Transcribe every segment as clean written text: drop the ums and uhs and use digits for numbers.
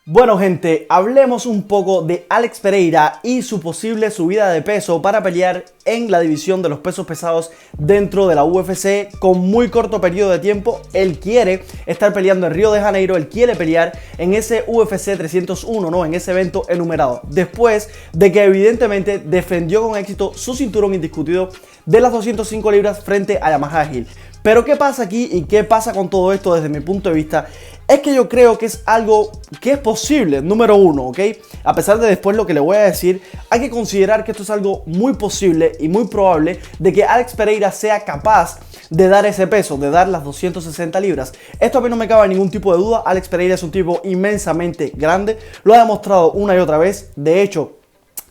Bueno gente, hablemos un poco de Alex Pereira y su posible subida de peso para pelear en la división de los pesos pesados dentro de la UFC con muy corto periodo de tiempo. Él quiere estar peleando en Río de Janeiro, él quiere pelear en ese UFC 301, ¿no? En ese evento enumerado, después de que evidentemente defendió con éxito su cinturón indiscutido de las 205 libras frente a Yamahá Hill. Pero ¿qué pasa aquí y qué pasa con todo esto desde mi punto de vista? Es que yo creo que es algo que es posible, número uno, ¿ok? A pesar de después lo que le voy a decir, hay que considerar que esto es algo muy posible y muy probable de que Alex Pereira sea capaz de dar ese peso, de dar las 260 libras. Esto a mí no me cabe ningún tipo de duda. Alex Pereira es un tipo inmensamente grande, lo ha demostrado una y otra vez. De hecho,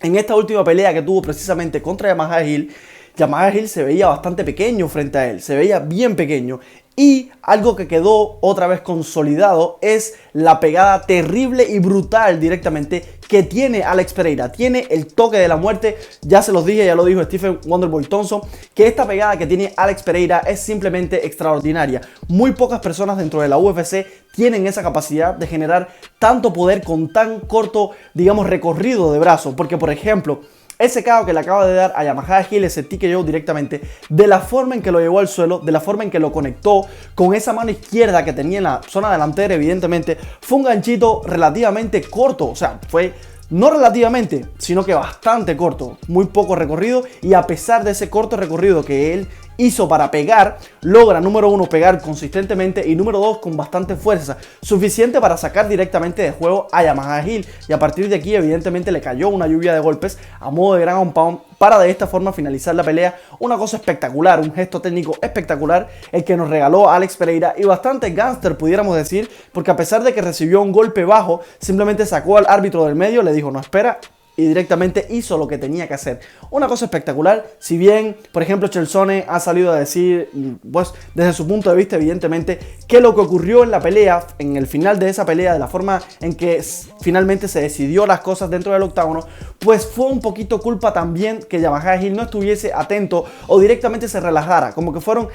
en esta última pelea que tuvo precisamente contra Yamahá Hill, Yamahá Hill se veía bastante pequeño frente a él, se veía bien pequeño. Y algo que quedó otra vez consolidado es la pegada terrible y brutal directamente que tiene Alex Pereira. Tiene el toque de la muerte, ya se los dije, ya lo dijo Stephen Wonderboy Thompson, que esta pegada que tiene Alex Pereira es simplemente extraordinaria. Muy pocas personas dentro de la UFC tienen esa capacidad de generar tanto poder con tan corto, digamos, recorrido de brazo. Porque, por ejemplo, ese KO que le acaba de dar a Yamahá Hill, ese TKO directamente, de la forma en que lo llevó al suelo, de la forma en que lo conectó con esa mano izquierda que tenía en la zona delantera, evidentemente, fue un ganchito relativamente corto. O sea, fue no relativamente, sino que bastante corto, muy poco recorrido. Y a pesar de ese corto recorrido que él hizo para pegar, logra, número uno, pegar consistentemente y número dos, con bastante fuerza, suficiente para sacar directamente de juego a Yamahá Hill. Y a partir de aquí, evidentemente, le cayó una lluvia de golpes a modo de ground and pound para de esta forma finalizar la pelea. Una cosa espectacular, un gesto técnico espectacular el que nos regaló Alex Pereira, y bastante gangster, pudiéramos decir, porque a pesar de que recibió un golpe bajo, simplemente sacó al árbitro del medio, le dijo no, espera, y directamente hizo lo que tenía que hacer. Una cosa espectacular. Si bien, por ejemplo, Chelzone ha salido a decir, pues, desde su punto de vista, evidentemente, que lo que ocurrió en la pelea, en el final de esa pelea, de la forma en que finalmente se decidió las cosas dentro del octágono, pues fue un poquito culpa también que Yamahá Hill no estuviese atento o directamente se relajara, como que fueron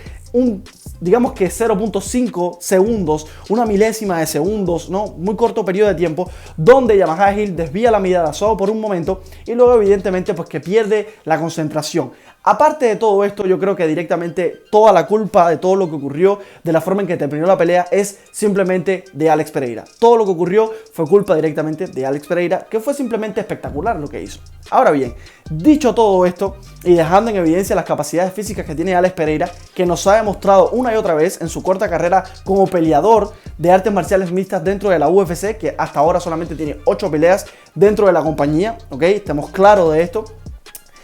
digamos que 0.5 segundos, una milésima de segundos, ¿no? Muy corto periodo de tiempo, donde Yamahá Hill desvía la mirada solo por un momento y luego evidentemente pues que pierde la concentración. Aparte de todo esto, yo creo que directamente toda la culpa de todo lo que ocurrió, de la forma en que terminó la pelea, es simplemente de Alex Pereira. Todo lo que ocurrió fue culpa directamente de Alex Pereira, que fue simplemente espectacular lo que hizo. Ahora bien, dicho todo esto y dejando en evidencia las capacidades físicas que tiene Alex Pereira, que nos ha demostrado una y otra vez en su corta carrera como peleador de artes marciales mixtas dentro de la UFC, que hasta ahora solamente tiene 8 peleas dentro de la compañía, ¿ok? Estamos claros de esto.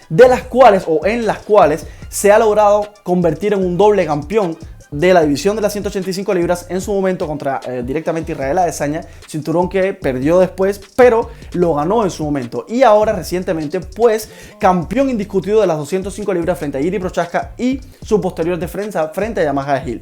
De las cuales o en las cuales se ha logrado convertir en un doble campeón de la división de las 185 libras en su momento contra directamente Israel Adesanya, cinturón que perdió después, pero lo ganó en su momento. Y ahora recientemente pues campeón indiscutido de las 205 libras frente a Jiri Prochazka y su posterior defensa frente a Yamahá Hill.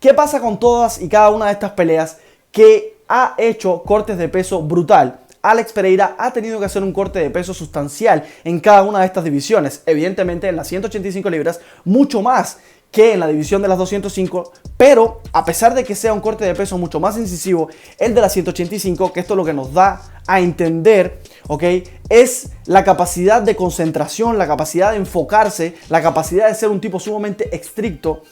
¿Qué pasa con todas y cada una de estas peleas? Que ha hecho cortes de peso brutal. Alex Pereira ha tenido que hacer un corte de peso sustancial en cada una de estas divisiones. Evidentemente en las 185 libras mucho más que en la división de las 205, pero a pesar de que sea un corte de peso mucho más incisivo, el de las 185, que esto es lo que nos da a entender, ¿ok? Es la capacidad de concentración, la capacidad de enfocarse, la capacidad de ser un tipo sumamente estricto,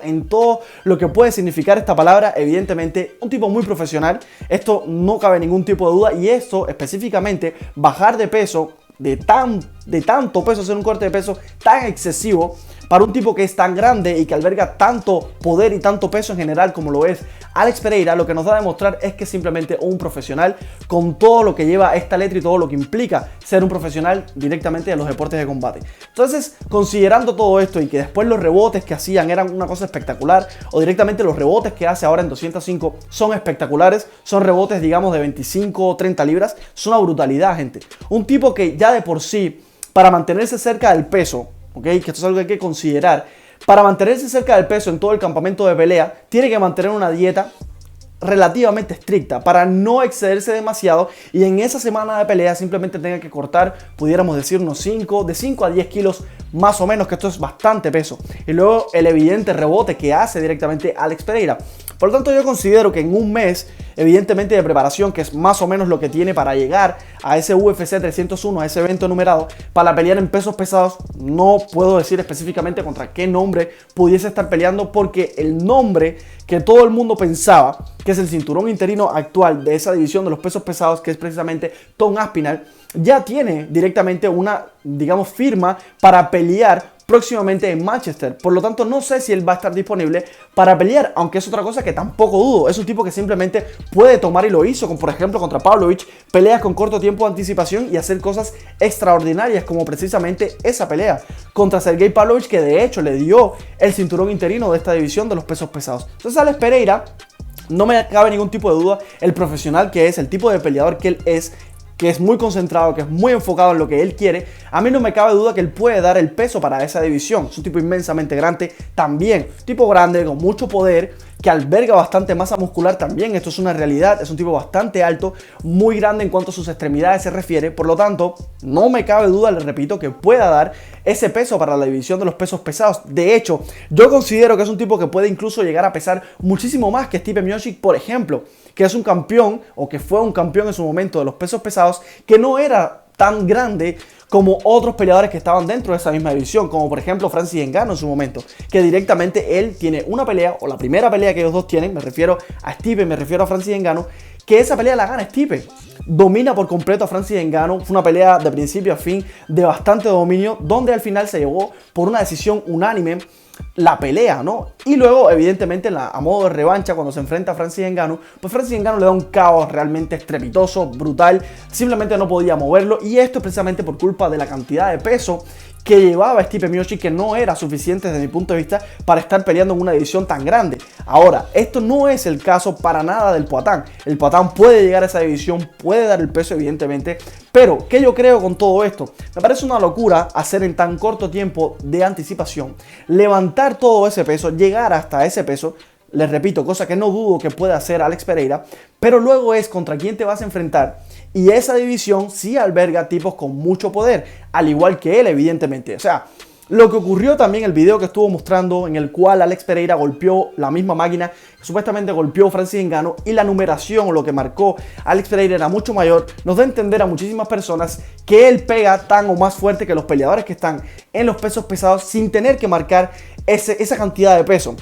en todo lo que puede significar esta palabra. Evidentemente, un tipo muy profesional, esto no cabe ningún tipo de duda, y esto específicamente, bajar de peso, de tanto peso, hacer un corte de peso tan excesivo, para un tipo que es tan grande y que alberga tanto poder y tanto peso en general como lo es Alex Pereira, lo que nos da a demostrar es que es simplemente un profesional con todo lo que lleva esta letra y todo lo que implica ser un profesional directamente de los deportes de combate. Entonces, considerando todo esto y que después los rebotes que hacían eran una cosa espectacular, o directamente los rebotes que hace ahora en 205 son espectaculares, son rebotes digamos de 25 o 30 libras, es una brutalidad, gente. Un tipo que ya de por sí, para mantenerse cerca del peso, ¿ok? Que esto es algo que hay que considerar. Para mantenerse cerca del peso en todo el campamento de pelea, tiene que mantener una dieta relativamente estricta para no excederse demasiado y en esa semana de pelea simplemente tenga que cortar, pudiéramos decir, de 5 a 10 kilos más o menos, que esto es bastante peso. Y luego el evidente rebote que hace directamente Alex Pereira. Por lo tanto, yo considero que en un mes, evidentemente de preparación, que es más o menos lo que tiene para llegar a ese UFC 301, a ese evento numerado, para pelear en pesos pesados, no puedo decir específicamente contra qué nombre pudiese estar peleando, porque el nombre que todo el mundo pensaba, que es el cinturón interino actual de esa división de los pesos pesados, que es precisamente Tom Aspinall, ya tiene directamente una, digamos, firma para pelear próximamente en Manchester. Por lo tanto, no sé si él va a estar disponible para pelear, aunque es otra cosa que tampoco dudo. Es un tipo que simplemente puede tomar, y lo hizo, como por ejemplo contra Pavlovich, peleas con corto tiempo de anticipación y hacer cosas extraordinarias, como precisamente esa pelea contra Sergey Pavlovich, que de hecho le dio el cinturón interino de esta división de los pesos pesados. Entonces, Alex Pereira, no me cabe ningún tipo de duda el profesional que es, el tipo de peleador que él es, que es muy concentrado, que es muy enfocado en lo que él quiere. A mí no me cabe duda que él puede dar el peso para esa división. Es un tipo inmensamente grande también, tipo grande, con mucho poder, que alberga bastante masa muscular también. Esto es una realidad. Es un tipo bastante alto, muy grande en cuanto a sus extremidades se refiere. Por lo tanto, no me cabe duda, le repito, que pueda dar ese peso para la división de los pesos pesados. De hecho, yo considero que es un tipo que puede incluso llegar a pesar muchísimo más que Stipe Miocic, por ejemplo, que es un campeón, o que fue un campeón en su momento de los pesos pesados, que no era tan grande como otros peleadores que estaban dentro de esa misma división, como por ejemplo Francis Ngannou en su momento, que directamente él tiene una pelea, o la primera pelea que ellos dos tienen, me refiero a Stipe, me refiero a Francis Ngannou, que esa pelea la gana Stipe. Domina por completo a Francis Ngannou. Fue una pelea de principio a fin de bastante dominio, donde al final se llevó por una decisión unánime la pelea, ¿no? Y luego, evidentemente, a modo de revancha, cuando se enfrenta a Francis Ngannou, pues Francis Ngannou le da un caos realmente estrepitoso, brutal, simplemente no podía moverlo, y esto es precisamente por culpa de la cantidad de peso que llevaba Stipe Miocic, que no era suficiente desde mi punto de vista para estar peleando en una división tan grande. Ahora, esto no es el caso para nada del Poatán. El Poatán puede llegar a esa división, puede dar el peso evidentemente, pero ¿qué yo creo con todo esto? Me parece una locura hacer en tan corto tiempo de anticipación, levantar todo ese peso, llegar hasta ese peso. Les repito, cosa que no dudo que pueda hacer Alex Pereira, pero luego es contra quién te vas a enfrentar. Y esa división sí alberga tipos con mucho poder, al igual que él, evidentemente. O sea, lo que ocurrió también en el video que estuvo mostrando, en el cual Alex Pereira golpeó la misma máquina que supuestamente golpeó Francis Ngannou, y la numeración o lo que marcó Alex Pereira era mucho mayor, nos da a entender a muchísimas personas que él pega tan o más fuerte que los peleadores que están en los pesos pesados sin tener que marcar esa cantidad de peso.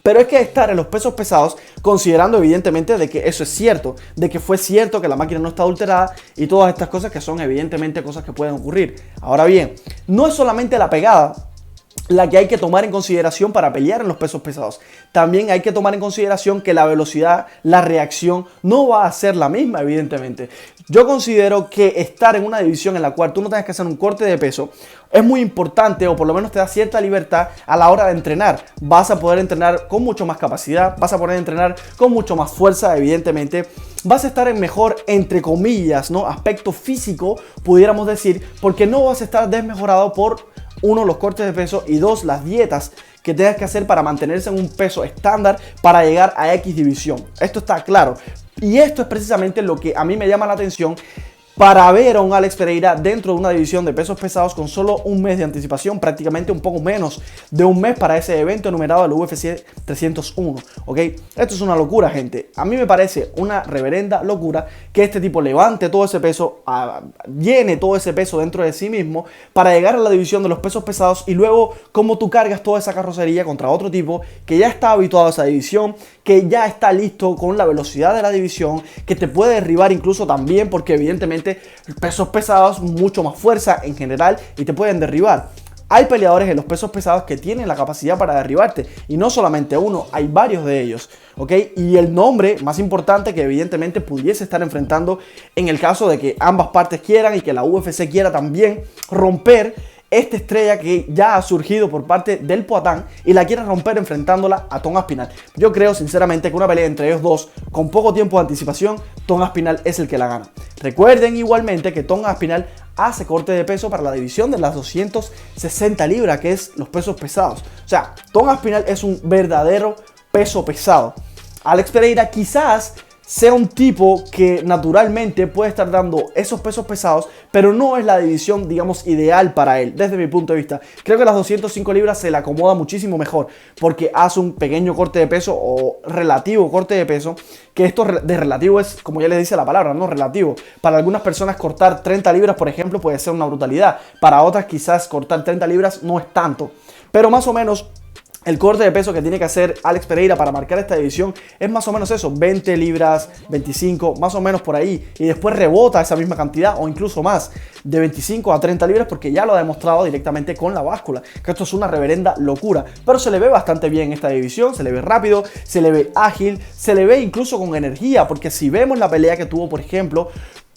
Pero es que estar en los pesos pesados, considerando evidentemente de que eso es cierto, de que fue cierto que la máquina no está adulterada y todas estas cosas que son evidentemente cosas que pueden ocurrir. Ahora bien, no es solamente la pegada la que hay que tomar en consideración para pelear en los pesos pesados. También hay que tomar en consideración que la velocidad, la reacción no va a ser la misma, evidentemente. Yo considero que estar en una división en la cual tú no tengas que hacer un corte de peso es muy importante, o por lo menos te da cierta libertad a la hora de entrenar. Vas a poder entrenar con mucho más capacidad, vas a poder entrenar con mucho más fuerza, evidentemente. Vas a estar en mejor, entre comillas, ¿no?, aspecto físico, pudiéramos decir, porque no vas a estar desmejorado por, uno, los cortes de peso, y dos, las dietas que tengas que hacer para mantenerse en un peso estándar para llegar a X división. Esto está claro. Y esto es precisamente lo que a mí me llama la atención para ver a un Alex Pereira dentro de una división de pesos pesados con solo un mes de anticipación, prácticamente un poco menos de un mes para ese evento numerado del UFC 301, ¿ok? Esto es una locura, gente. A mí me parece una reverenda locura que este tipo levante todo ese peso, llene todo ese peso dentro de sí mismo para llegar a la división de los pesos pesados, y luego cómo tú cargas toda esa carrocería contra otro tipo que ya está habituado a esa división, que ya está listo con la velocidad de la división, que te puede derribar incluso también, porque evidentemente pesos pesados, mucho más fuerza en general, y te pueden derribar. hay peleadores en los pesos pesados que tienen la capacidad para derribarte, y no solamente uno, hay varios de ellos, ¿ok? Y el nombre más importante que evidentemente pudiese estar enfrentando en el caso de que ambas partes quieran y que la UFC quiera también romper esta estrella que ya ha surgido por parte del Poatan y la quiere romper enfrentándola a Tom Aspinall. Yo creo sinceramente que una pelea entre ellos dos con poco tiempo de anticipación, Tom Aspinall es el que la gana. Recuerden igualmente que Tom Aspinall hace corte de peso para la división de las 260 libras, que es los pesos pesados. O sea, Tom Aspinall es un verdadero peso pesado. Alex Pereira quizás sea un tipo que naturalmente puede estar dando esos pesos pesados, pero no es la división, digamos, ideal para él, desde mi punto de vista. Creo que las 205 libras se le acomoda muchísimo mejor, porque hace un pequeño corte de peso o relativo corte de peso, que esto de relativo es, como ya les dice la palabra, no relativo. Para algunas personas cortar 30 libras, por ejemplo, puede ser una brutalidad. Para otras quizás cortar 30 libras no es tanto, pero más o menos el corte de peso que tiene que hacer Alex Pereira para marcar esta división es más o menos eso, 20 libras, 25, más o menos por ahí. Y después rebota esa misma cantidad o incluso más, de 25 a 30 libras, porque ya lo ha demostrado directamente con la báscula, que esto es una reverenda locura. Pero se le ve bastante bien en esta división, se le ve rápido, se le ve ágil, se le ve incluso con energía, porque si vemos la pelea que tuvo, por ejemplo,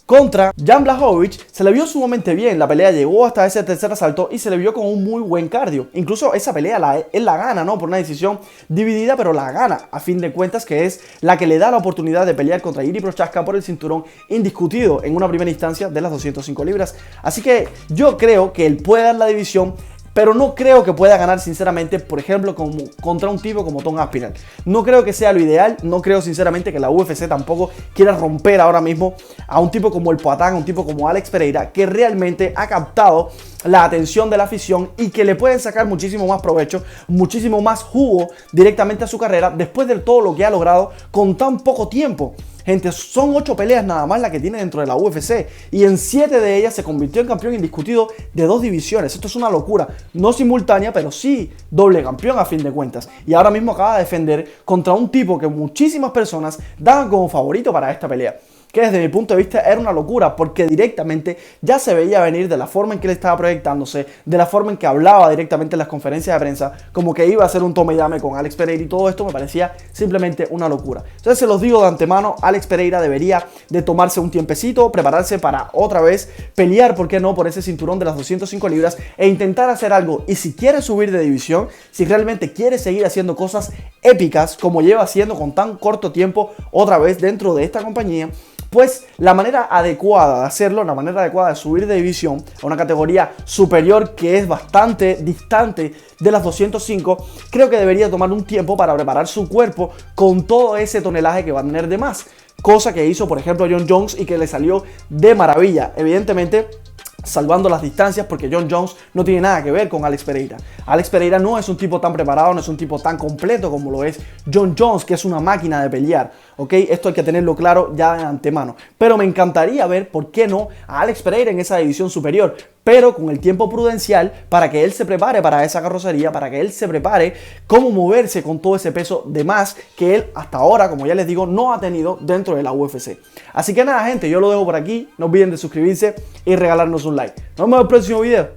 contra Jan Blachowicz, se le vio sumamente bien. La pelea llegó hasta ese tercer asalto y se le vio con un muy buen cardio. Incluso esa pelea él la gana, ¿no? Por una decisión dividida, pero la gana a fin de cuentas, que es la que le da la oportunidad de pelear contra Jiri Prochazka por el cinturón indiscutido en una primera instancia de las 205 libras. Así que yo creo que él puede dar la división, pero no creo que pueda ganar sinceramente, por ejemplo, contra un tipo como Tom Aspinall. No creo que sea lo ideal, no creo sinceramente que la UFC tampoco quiera romper ahora mismo a un tipo como el Poatan, a un tipo como Alex Pereira, que realmente ha captado la atención de la afición y que le pueden sacar muchísimo más provecho, muchísimo más jugo directamente a su carrera después de todo lo que ha logrado con tan poco tiempo. Gente, son 8 peleas nada más la que tiene dentro de la UFC y en 7 de ellas se convirtió en campeón indiscutido de 2 divisiones. Esto es una locura, no simultánea, pero sí doble campeón a fin de cuentas. Y ahora mismo acaba de defender contra un tipo que muchísimas personas daban como favorito para esta pelea, que desde mi punto de vista era una locura, porque directamente ya se veía venir de la forma en que él estaba proyectándose, de la forma en que hablaba directamente en las conferencias de prensa, como que iba a ser un tome y dame con Alex Pereira, y todo esto me parecía simplemente una locura. Entonces se los digo de antemano, Alex Pereira debería de tomarse un tiempecito, prepararse para otra vez pelear, ¿por qué no?, por ese cinturón de las 205 libras e intentar hacer algo. Y si quiere subir de división, si realmente quiere seguir haciendo cosas épicas como lleva haciendo con tan corto tiempo otra vez dentro de esta compañía, pues la manera adecuada de hacerlo, la manera adecuada de subir de división a una categoría superior que es bastante distante de las 205, creo que debería tomar un tiempo para preparar su cuerpo con todo ese tonelaje que va a tener de más. Cosa que hizo, por ejemplo, Jon Jones y que le salió de maravilla. Evidentemente, salvando las distancias, porque Jon Jones no tiene nada que ver con Alex Pereira. Alex Pereira no es un tipo tan preparado, no es un tipo tan completo como lo es Jon Jones, que es una máquina de pelear, ¿ok? Esto hay que tenerlo claro ya de antemano. Pero me encantaría ver, ¿por qué no?, a Alex Pereira en esa división superior, pero con el tiempo prudencial para que él se prepare para esa carrocería, para que él se prepare cómo moverse con todo ese peso de más que él hasta ahora, como ya les digo, no ha tenido dentro de la UFC. Así que nada, gente, yo lo dejo por aquí. No olviden de suscribirse y regalarnos un like. Nos vemos en el próximo video.